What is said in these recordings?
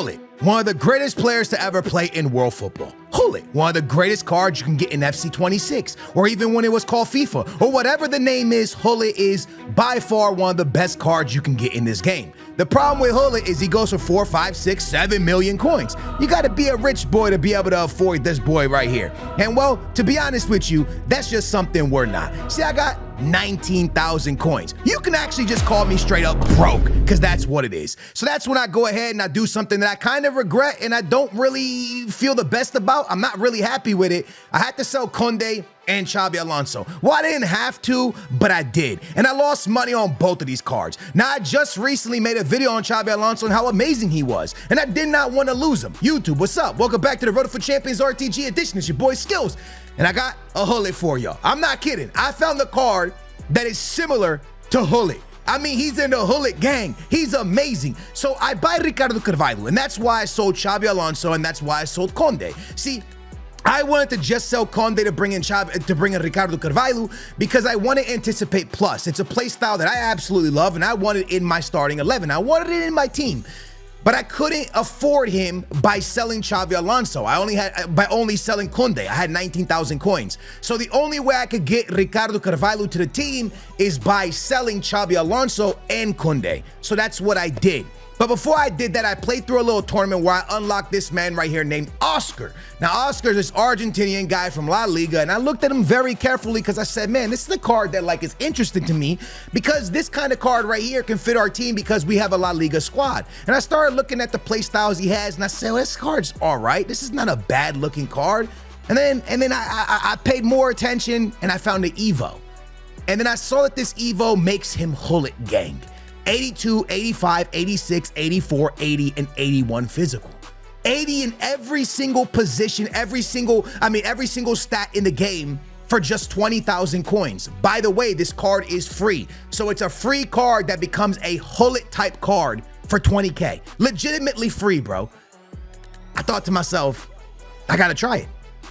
Gullit, one of the greatest players to ever play in world football. Gullit, one of the greatest cards you can get in FC 26, or even when it was called FIFA, or whatever the name is. Gullit is by far one of the best cards you can get in this game. The problem with Gullit is he goes for 4, 5, 6, 7 million coins. You gotta be a rich boy to be able to afford this boy right here. And well, to be honest with you, that's just something we're not. See, I got 19,000 coins. You can actually just call me straight up broke, because that's what it is. So that's when I go ahead and I do something that I kind of regret and I don't really feel the best about. I'm not really happy with it. I had to sell Koundé and Xabi Alonso. Well, I didn't have to, but I did. And I lost money on both of these cards. Now, I just recently made a video on Xabi Alonso and how amazing he was, and I did not want to lose him. YouTube, what's up? Welcome back to the Road for Champions RTG edition. It's your boy Skills, and I got a Gullit for y'all. I'm not kidding. I found a card that is similar to Gullit. I mean, he's in the Gullit gang. He's amazing. So I buy Ricardo Carvalho, and that's why I sold Xabi Alonso, and that's why I sold Koundé. See, I wanted to just sell Koundé to bring in Ricardo Carvalho because I want to anticipate plus. It's a play style that I absolutely love, and I want it in my starting 11. I wanted it in my team, but I couldn't afford him by selling Xabi Alonso. By only selling Koundé. I had 19,000 coins. So the only way I could get Ricardo Carvalho to the team is by selling Xabi Alonso and Koundé. So that's what I did. But before I did that, I played through a little tournament where I unlocked this man right here named Oscar. Now, Oscar is this Argentinian guy from La Liga, and I looked at him very carefully because I said, man, this is a card that is interesting to me because this kind of card right here can fit our team because we have a La Liga squad. And I started looking at the play styles he has, and I said, well, this card's all right. This is not a bad looking card. And then I paid more attention, and I found the Evo. And then I saw that this Evo makes him Gullit Gang. 82, 85, 86, 84, 80, and 81 physical. 80 in every single position, every single stat in the game for just 20,000 coins. By the way, this card is free. So it's a free card that becomes a Gullit type card for 20K. Legitimately free, bro. I thought to myself, I gotta try it.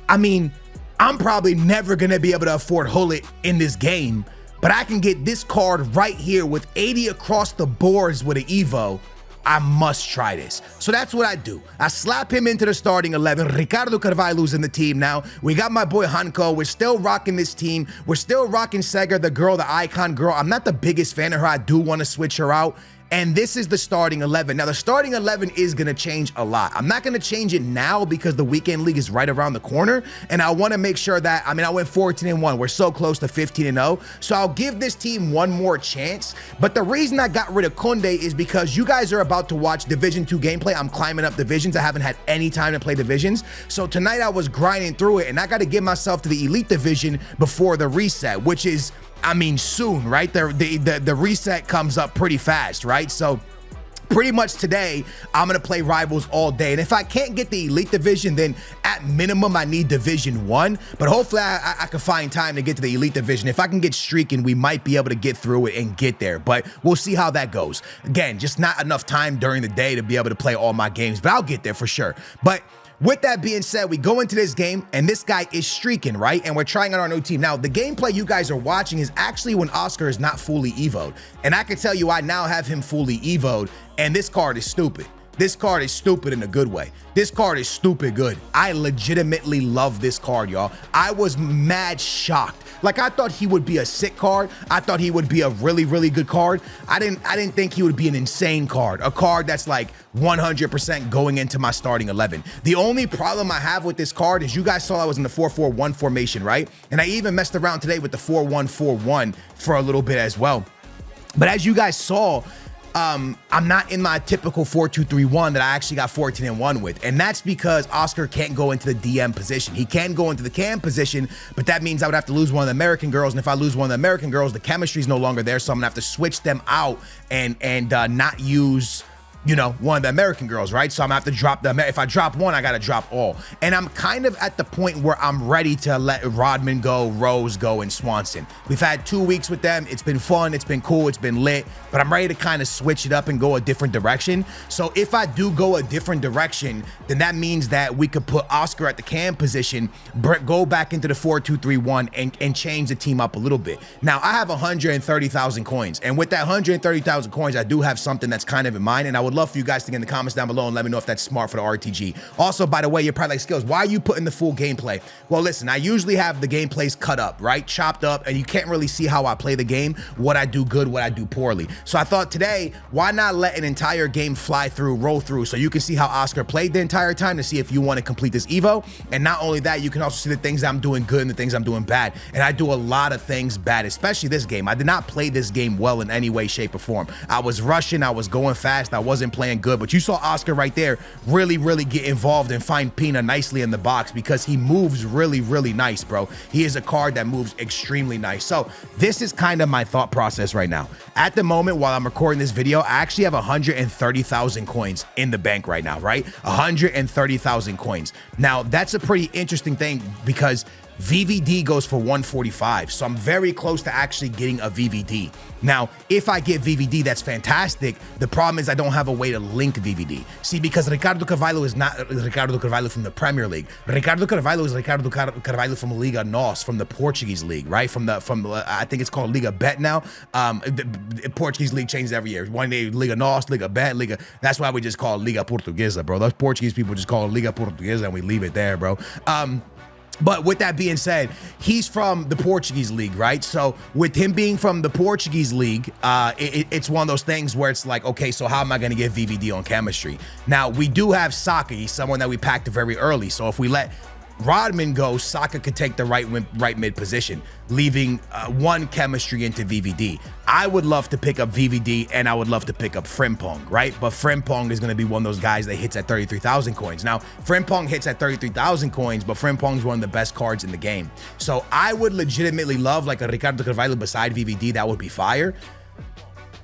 I mean, I'm probably never gonna be able to afford Gullit in this game, but I can get this card right here with 80 across the boards with an Evo. I must try this. So that's what I do. I slap him into the starting 11. Ricardo Carvalho's in the team now. We got my boy Hanko. We're still rocking this team. We're still rocking Sega, the girl, the icon girl. I'm not the biggest fan of her. I do want to switch her out. And this is the starting 11. Now, the starting 11 is going to change a lot. I'm not going to change it now because the weekend league is right around the corner. And I want to make sure that, I went 14-1. We're so close to 15-0. So I'll give this team one more chance. But the reason I got rid of Koundé is because you guys are about to watch Division 2 gameplay. I'm climbing up divisions. I haven't had any time to play divisions. So tonight I was grinding through it, and I got to get myself to the Elite Division before the reset, which is, soon, right? The reset comes up pretty fast, right? So pretty much today, I'm going to play Rivals all day. And if I can't get the Elite Division, then at minimum, I need Division 1. But hopefully, I can find time to get to the Elite Division. If I can get streaking, we might be able to get through it and get there. But we'll see how that goes. Again, just not enough time during the day to be able to play all my games. But I'll get there for sure. But with that being said, we go into this game, and this guy is streaking, right? And we're trying out our new team. Now, the gameplay you guys are watching is actually when Oscar is not fully evoed. And I can tell you I now have him fully evoed, and this card is stupid. This card is stupid in a good way. This card is stupid good. I legitimately love this card, y'all. I was mad shocked. Like, I thought he would be a sick card. I thought he would be a really, really good card. I didn't think he would be an insane card. A card that's like 100% going into my starting 11. The only problem I have with this card is you guys saw I was in the 4-4-1 formation, right? And I even messed around today with the 4-1-4-1 for a little bit as well. But as you guys saw, I'm not in my typical 4-2-3-1 that I actually got 14-1 with. And that's because Oscar can't go into the DM position. He can go into the cam position, but that means I would have to lose one of the American girls. And if I lose one of the American girls, the chemistry is no longer there. So I'm gonna have to switch them out and not use, one of the American girls, right? So I'm gonna have to drop them. If I drop one, I gotta drop all. And I'm kind of at the point where I'm ready to let Rodman go, Rose go, and Swanson. We've had 2 weeks with them. It's been fun. It's been cool. It's been lit. But I'm ready to kind of switch it up and go a different direction. So if I do go a different direction, then that means that we could put Oscar at the cam position, go back into the 4-2-3-1, and change the team up a little bit. Now, I have 130,000 coins. And with that 130,000 coins, I do have something that's kind of in mind. And I would love for you guys to get in the comments down below and let me know if that's smart for the RTG. Also, by the way, you're probably like, Skills, why are you putting the full gameplay? Well, listen, I usually have the gameplays cut up, right? Chopped up, and you can't really see how I play the game, what I do good, what I do poorly. So I thought today, why not let an entire game fly through, roll through, so you can see how Oscar played the entire time to see if you want to complete this Evo. And not only that, you can also see the things I'm doing good and the things I'm doing bad. And I do a lot of things bad, especially this game. I did not play this game well in any way, shape, or form. I was rushing, I was going fast, I wasn't playing good, but you saw Oscar right there really get involved and find Pina nicely in the box because he moves really nice, bro. He is a card that moves extremely nice. So this is kind of my thought process right now. At the moment, while I'm recording this video, I actually have 130,000 coins in the bank right now, right? 130,000 coins. Now, that's a pretty interesting thing because VVD goes for 145, so I'm very close to actually getting a VVD. Now, if I get VVD, that's fantastic. The problem is I don't have a way to link VVD. See, because Ricardo Carvalho is not Ricardo Carvalho from the Premier League. Ricardo Carvalho is Ricardo Carvalho from Liga NOS, from the Portuguese league, right? From I think it's called Liga Bet now. The Portuguese league changes every year. One day Liga NOS, Liga Bet, Liga. That's why we just call it Liga Portuguesa, bro. Those Portuguese people just call it Liga Portuguesa and we leave it there, bro. But with that being said, he's from the Portuguese league, right? So with him being from the Portuguese league, it's one of those things where it's like, okay, so how am I going to get VVD on chemistry? Now, we do have Saka. He's someone that we packed very early. So if we let Rodman go, Saka could take the right mid position, leaving one chemistry into VVD. I would love to pick up VVD and I would love to pick up Frimpong, right? But Frimpong is going to be one of those guys that hits at 33,000 coins. Now, Frimpong hits at 33,000 coins, but Frimpong's one of the best cards in the game. So I would legitimately love like a Ricardo Carvalho beside VVD. That would be fire.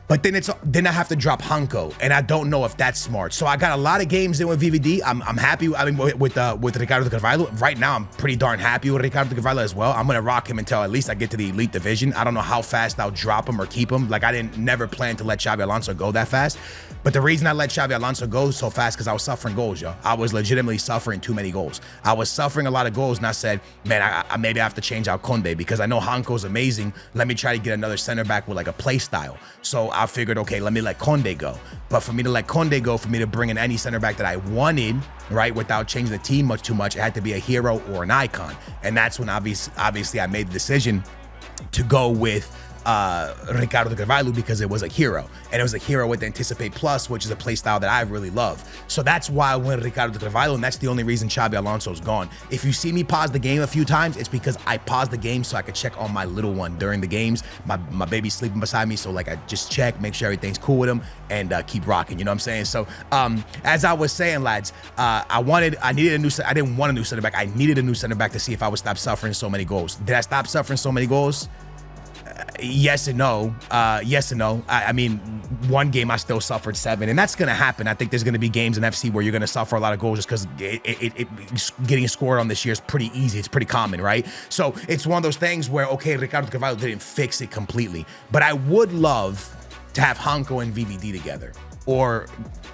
But then I have to drop Hanko, and I don't know if that's smart. So I got a lot of games in with VVD. I'm happy. I mean, with Ricardo Carvalho right now, I'm pretty darn happy with Ricardo Carvalho as well. I'm gonna rock him until at least I get to the elite division. I don't know how fast I'll drop him or keep him. Like I never plan to let Xabi Alonso go that fast. But the reason I let Xabi Alonso go so fast because I was suffering goals, yo. I was legitimately suffering too many goals. I was suffering a lot of goals, and I said, man, I maybe I have to change out Conde because I know Hanko's amazing. Let me try to get another center back with like a play style. So I figured, okay, let me let Conde go. But for me to let Conde go, for me to bring in any center back that I wanted, right, without changing the team too much, it had to be a hero or an icon. And that's when obviously I made the decision to go with Ricardo Carvalho because it was a hero, and it was a hero with Anticipate Plus, which is a play style that I really love. So that's why I went Ricardo Carvalho, and that's the only reason Xabi Alonso's gone. If you see me pause the game a few times, it's because I paused the game so I could check on my little one during the games. My baby's sleeping beside me, so like I just check, make sure everything's cool with him, and keep rocking. You know what I'm saying? So as I was saying, lads, I didn't want a new center back. I needed a new center back to see if I would stop suffering so many goals. Did I stop suffering so many goals? Yes and no. Yes and no. I mean, one game I still suffered 7, and that's gonna happen. I think there's gonna be games in FC where you're gonna suffer a lot of goals just because getting scored on this year is pretty easy. It's pretty common, right? So it's one of those things where, okay, Ricardo Carvalho didn't fix it completely, but I would love to have Hanko and VVD together, or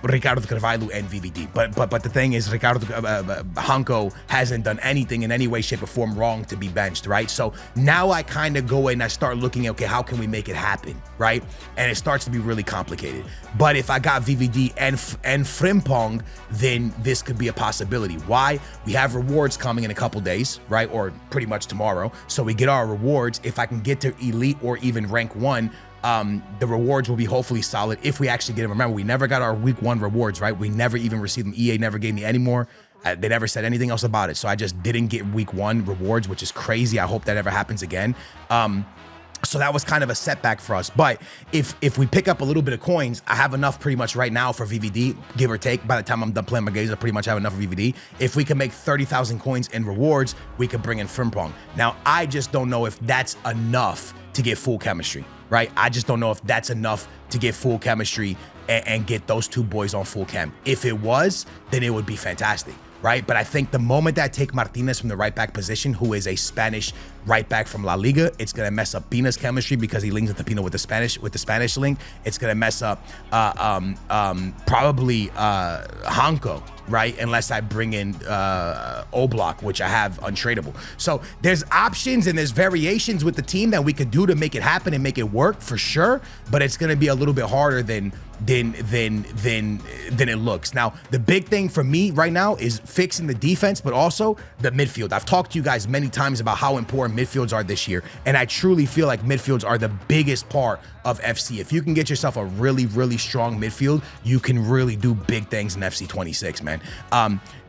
Ricardo Carvalho and VVD. But the thing is, Hanko hasn't done anything in any way, shape, or form wrong to be benched, right? So now I kind of go in and I start looking at, okay, how can we make it happen, right? And it starts to be really complicated. But if I got VVD and Frimpong, then this could be a possibility. Why? We have rewards coming in a couple days, right? Or pretty much tomorrow. So we get our rewards. If I can get to elite or even rank 1, the rewards will be hopefully solid if we actually get them. Remember, we never got our week 1 rewards, right? We never even received them. EA never gave me any more. They never said anything else about it. So I just didn't get week 1 rewards, which is crazy. I hope that ever happens again. So that was kind of a setback for us. But if we pick up a little bit of coins, I have enough pretty much right now for VVD, give or take. By the time I'm done playing my games, I pretty much have enough for VVD. If we can make 30,000 coins in rewards, we could bring in Frimpong. Now, I just don't know if that's enough to get full chemistry, right? I just don't know if that's enough to get full chemistry and get those two boys on full chem. If it was, then it would be fantastic. right? But I think the moment that I take Martinez from the right back position, who is a Spanish right back from La Liga, it's gonna mess up Pina's chemistry because he links into Pina with the Spanish link. It's gonna mess up probably Hanko, right? Unless I bring in Oblak, which I have untradeable. So there's options and there's variations with the team that we could do to make it happen and make it work for sure. But it's gonna be a little bit harder than it looks. Now, the big thing for me right now is fixing the defense, but also the midfield. I've talked to you guys many times about how important midfields are this year, and I truly feel like midfields are the biggest part of FC. If you can get yourself a really, really strong midfield, you can really do big things in FC 26, man.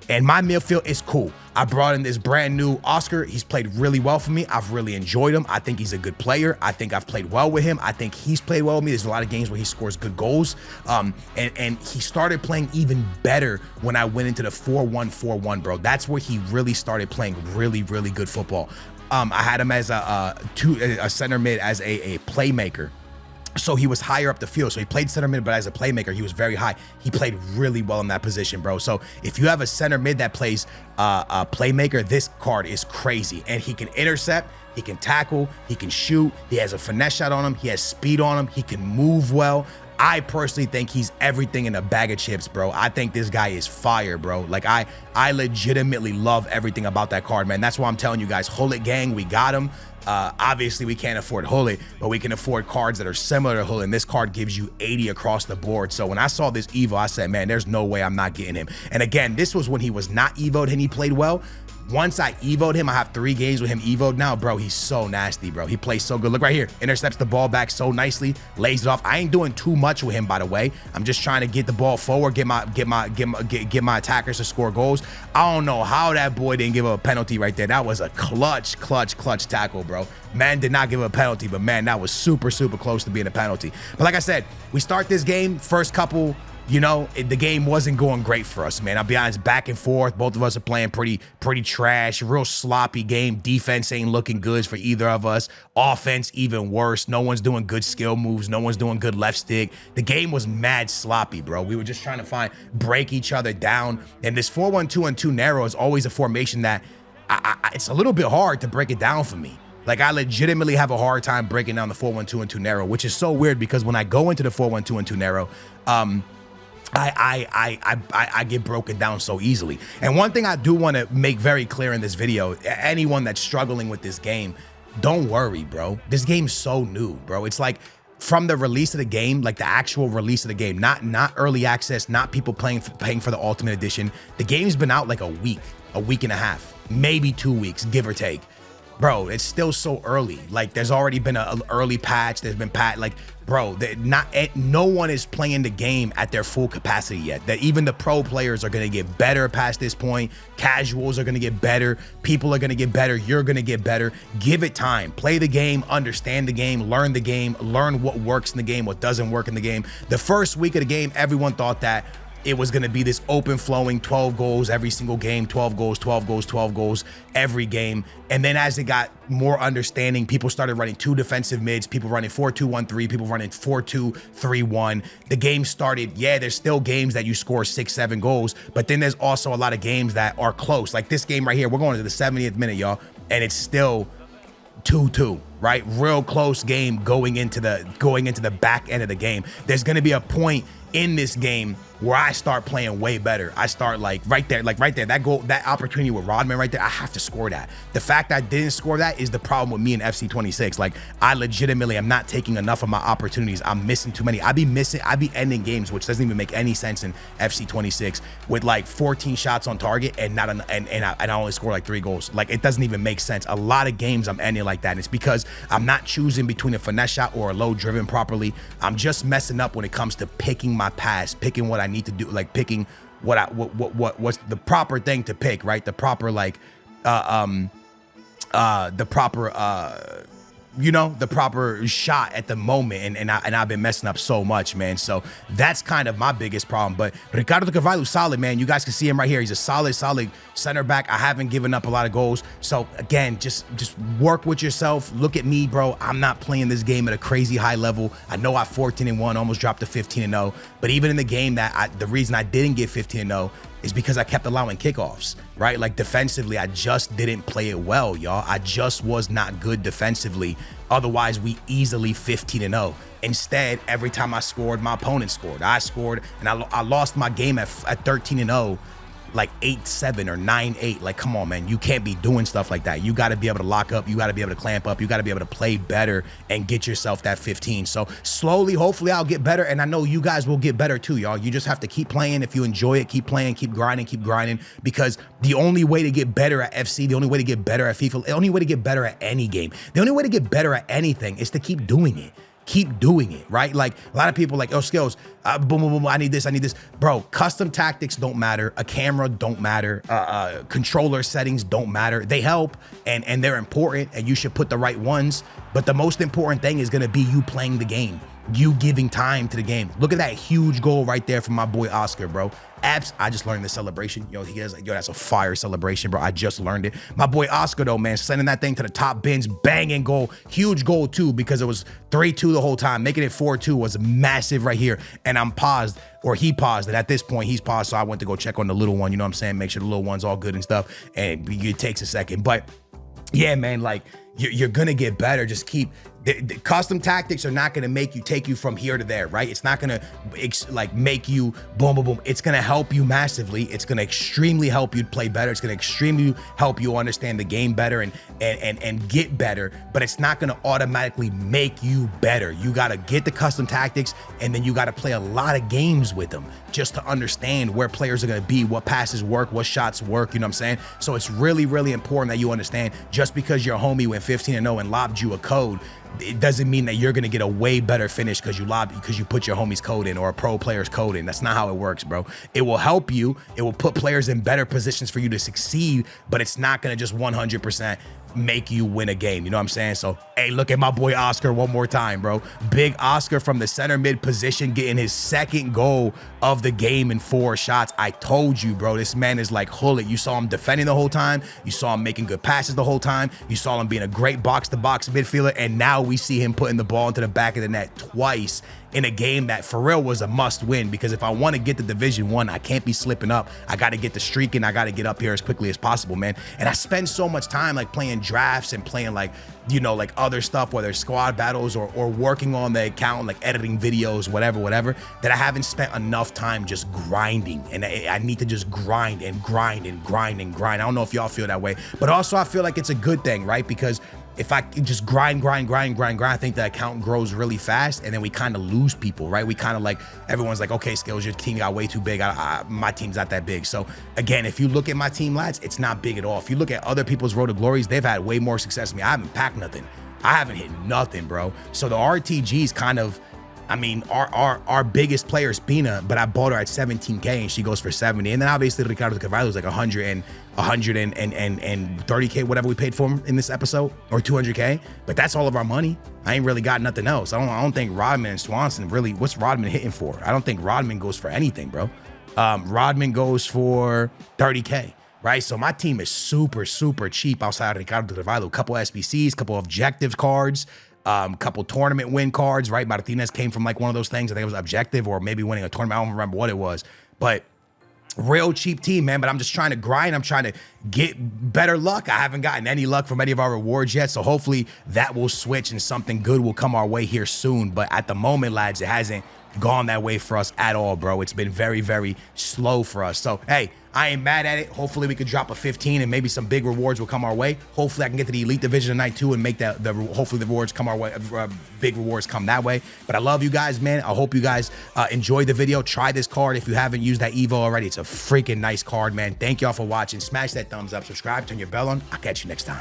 And my midfield is cool. I brought in this brand new Oscar. He's played really well for me. I've really enjoyed him. I think he's a good player. I think I've played well with him. I think he's played well with me. There's a lot of games where he scores good goals. And he started playing even better when I went into the 4-1-4-1, bro. That's where he really started playing really, really good football. I had him as a center mid, as a playmaker. So he was higher up the field. So he played center mid, but as a playmaker, he was very high. He played really well in that position, bro. So if you have a center mid that plays a playmaker, this card is crazy. And he can intercept, he can tackle, he can shoot. He has a finesse shot on him. He has speed on him. He can move well. I personally think he's everything in a bag of chips, bro. I think this guy is fire, bro. Like, I legitimately love everything about that card, man. That's why I'm telling you guys, Gullit Gang, we got him. Obviously, we can't afford Gullit, but we can afford cards that are similar to Gullit, and this card gives you 80 across the board. So when I saw this Evo, I said, man, there's no way I'm not getting him. And again, this was when he was not Evo'd and he played well. Once I Evo'd him, I have 3 games with him Evo'd now, bro. He's so nasty, bro. He plays so good. Look right here. Intercepts the ball back so nicely, lays it off. I ain't doing too much with him, by the way. I'm just trying to get the ball forward, get my attackers to score goals. I don't know how that boy didn't give up a penalty right there. That was a clutch tackle, bro. Man did not give up a penalty, but man, that was super, super close to being a penalty. But like I said, we start this game, first couple, you know, the game wasn't going great for us, man. I'll be honest, back and forth. Both of us are playing pretty trash, real sloppy game. Defense ain't looking good for either of us. Offense, even worse. No one's doing good skill moves. No one's doing good left stick. The game was mad sloppy, bro. We were just trying to break each other down. And this 4-1-2-1-2 narrow is always a formation that it's a little bit hard to break it down for me. Like, I legitimately have a hard time breaking down the 4-1-2-1-2 narrow, which is so weird because when I go into the 4-1-2-1-2 narrow, I get broken down so easily. And one thing I do want to make very clear in this video, anyone that's struggling with this game, don't worry, bro. This game's so new, bro. It's like from the release of the game, like the actual release of the game, not early access, not people paying for the Ultimate Edition. The game's been out like a week and a half, maybe 2 weeks, give or take. Bro, it's still so early. Like, there's already been an early patch. There's been like, bro, no one is playing the game at their full capacity yet. That even the pro players are going to get better past this point. Casuals are going to get better. People are going to get better. You're going to get better. Give it time. Play the game, understand the game, learn what works in the game, what doesn't work in the game. The first week of the game, everyone thought that it was going to be this open flowing 12 goals every single game, 12 goals, 12 goals, 12 goals every game. And then as it got more understanding, people started running 2 defensive mids, people running 4-2-1-3, people running 4-2-3-1. The game started, yeah, there's still games that you score 6-7 goals, but then there's also a lot of games that are close. Like this game right here, we're going to the 70th minute, y'all, and it's still 2-2, right? Real close game going into the back end of the game. There's going to be a point in this game where I start playing way better. I start like right there, that goal, that opportunity with Rodman right there, I have to score that. The fact that I didn't score that is the problem with me in FC 26. Like, I legitimately am not taking enough of my opportunities. I'm missing too many. I be ending games, which doesn't even make any sense in FC 26, with like 14 shots on target and I only score like 3 goals. Like, it doesn't even make sense. A lot of games I'm ending like that. And it's because I'm not choosing between a finesse shot or a low driven properly. I'm just messing up when it comes to picking my pass, picking what I need to do, like picking what's the proper thing to pick, right? The proper the proper shot at the moment, and I've been messing up so much, man. So that's kind of my biggest problem. But Ricardo Carvalho, solid, man. You guys can see him right here. He's a solid center back. I haven't given up a lot of goals. So again, just work with yourself. Look at me, bro. I'm not playing this game at a crazy high level. I know I 14-1, almost dropped to 15-0. But even in the game the reason I didn't get 15-0 is because I kept allowing kickoffs, right? Like defensively, I just didn't play it well, y'all. I just was not good defensively. Otherwise, we easily 15-0. Instead, every time I scored, my opponent scored. I scored, and I lost my game at 13-0. Like 8-7 or 9-8. Like, come on, man. You can't be doing stuff like that. You got to be able to lock up. You got to be able to clamp up. You got to be able to play better and get yourself that 15. So slowly, hopefully I'll get better. And I know you guys will get better too, y'all. You just have to keep playing. If you enjoy it, keep playing, keep grinding, because the only way to get better at FC, the only way to get better at FIFA, the only way to get better at any game, the only way to get better at anything is to keep doing it. Keep doing it, right? Like a lot of people like, oh, skills, boom, boom, boom, I need this. Bro, custom tactics don't matter. A camera don't matter. Controller settings don't matter. They help and they're important and you should put the right ones. But the most important thing is gonna be you playing the game, you giving time to the game. Look at that huge goal right there from my boy Oscar, bro. Abs, I just learned the celebration. Yo, he has like, yo, that's a fire celebration, bro. I just learned it. My boy Oscar, though, man, sending that thing to the top bins, banging goal. Huge goal, too, because it was 3-2 the whole time. Making it 4-2 was massive right here. And I'm paused, or he paused. And at this point, he's paused, so I went to go check on the little one, you know what I'm saying? Make sure the little one's all good and stuff. And it takes a second. But, yeah, man, like, you're going to get better. Just keep... The custom tactics are not going to take you from here to there, right? It's not going to like make you boom, boom, boom. It's going to help you massively. It's going to extremely help you play better. It's going to extremely help you understand the game better and get better, but it's not going to automatically make you better. You got to get the custom tactics and then you got to play a lot of games with them just to understand where players are going to be, what passes work, what shots work, you know what I'm saying? So it's really, really important that you understand just because your homie went 15-0 and lobbed you a code, it doesn't mean that you're gonna get a way better finish because you put your homie's code in or a pro player's code in. That's not how it works, bro. It will help you. It will put players in better positions for you to succeed, but it's not gonna just 100% make you win a game. You know what I'm saying? So, hey, look at my boy Oscar one more time, bro. Big Oscar from the center mid position getting his second goal of the game in 4 shots. I told you, bro, this man is like Gullit. You saw him defending the whole time. You saw him making good passes the whole time. You saw him being a great box-to-box midfielder. And now we see him putting the ball into the back of the net twice in a game that for real was a must win, because if I want to get the Division 1, I can't be slipping up. I got to get the streak and I got to get up here as quickly as possible, man. And I spend so much time like playing drafts and playing like, you know, like other stuff, whether it's squad battles or working on the account, like editing videos, whatever, that I haven't spent enough time just grinding. And I need to just grind. I don't know if y'all feel that way, but also I feel like it's a good thing, right? Because if I just grind, I think the account grows really fast and then we kind of lose people, right? We kind of like, everyone's like, okay, Skills, your team got way too big. My team's not that big. So again, if you look at my team, lads, it's not big at all. If you look at other people's road to glories, they've had way more success than me. I haven't packed nothing. I haven't hit nothing, bro. So the RTG's kind of, I mean, our biggest player is Pina, but I bought her at 17K and she goes for 70. And then obviously Ricardo Carvalho is like 130K, whatever we paid for him in this episode, or 200K. But that's all of our money. I ain't really got nothing else. I don't think Rodman and Swanson really, what's Rodman hitting for? I don't think Rodman goes for anything, bro. Rodman goes for 30K. Right, so my team is super cheap outside of Ricardo Carvalho. A couple SBCs, couple objective cards, couple tournament win cards, right? Martinez came from like one of those things. I think it was objective or maybe winning a tournament. I don't remember what it was, but real cheap team, man. But I'm just trying to grind. I'm trying to get better luck. I haven't gotten any luck from any of our rewards yet. So hopefully that will switch and something good will come our way here soon. But at the moment, lads, it hasn't gone that way for us at all, bro. It's been very slow for us. So, hey, I ain't mad at it. Hopefully we could drop a 15 and maybe some big rewards will come our way. Hopefully I can get to the Elite Division tonight too and make that hopefully the rewards come our way, big rewards come that way. But I love you guys, man. I hope you guys enjoyed the video. Try this card if you haven't used that Evo already. It's a freaking nice card, man. Thank y'all for watching. Smash that thumbs up, subscribe, turn your bell on. I'll catch you next time.